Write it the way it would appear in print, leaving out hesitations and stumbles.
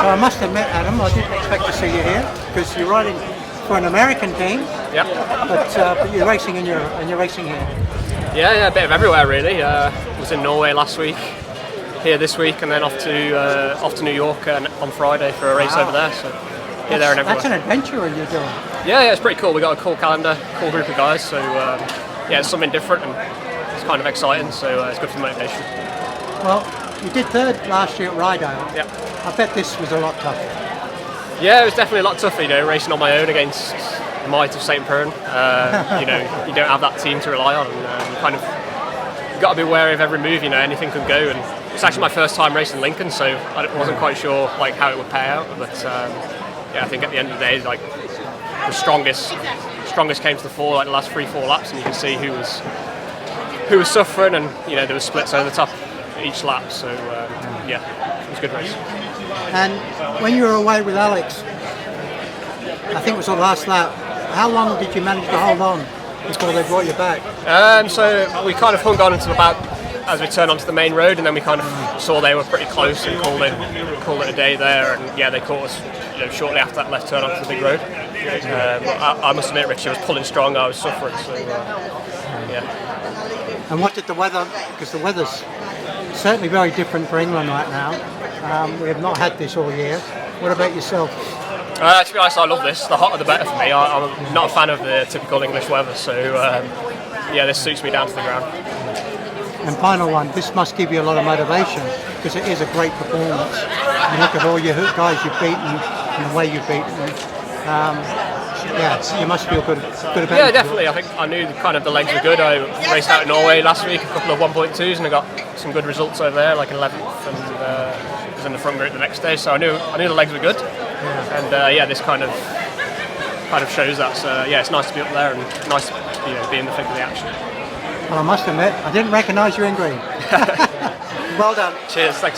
So I must admit, Adam, I didn't expect to see you here because you're riding for an American team. Yep. But you're racing in Europe and you're racing here. Yeah, a bit of everywhere really. Was in Norway last week, here this week, and then off to New York on Friday for a race over there. So here, there, and everywhere. That's an adventure you're doing. Yeah, it's pretty cool. We got a cool calendar, cool group of guys. So yeah, it's something different and it's kind of exciting. So it's good for motivation. Well, you did third last year at Rydale. Yeah. I bet this was a lot tougher. Yeah, it was definitely a lot tougher. Racing on my own against the might of St. Pern. You don't have that team to rely on, and you've got to be wary of every move. Anything could go, and it's actually my first time racing Lincoln, so I wasn't quite sure how it would pay out. But yeah, I think at the end of the day, the strongest came to the fore, the last 3-4 laps, and you can see who was suffering, and there were splits over the top each lap. So yeah, it was a good race. And when you were away with Alex, I think it was the last lap, how long did you manage to hold on before they brought you back? So we kind of hung on until about as we turned onto the main road, and then we kind of saw they were pretty close and called it a day there. And yeah, they caught us shortly after that left turn onto the big road. I must admit, Richie was pulling strong. I was suffering. So yeah. And what did the weather? Because the weather's certainly very different for England right now. We have not had this all year. What about yourself? To be honest, I love this. The hotter the better for me. I'm not a fan of the typical English weather, so yeah, this suits me down to the ground. And final one, this must give you a lot of motivation because it is a great performance. You look at all your guys you've beaten and the way you've beaten them. Yeah, you must feel good about it. Yeah, definitely. I think I knew kind of the legs were good. I raced out in Norway last week, a couple of 1.2s, and I got some good results over there, like 11th, and was in the front group the next day. So I knew the legs were good. Yeah. And yeah, this kind of shows that. So yeah, it's nice to be up there and nice to be in the thick of the action. Well, I must admit, I didn't recognise you in green. Well done. Cheers. Thanks.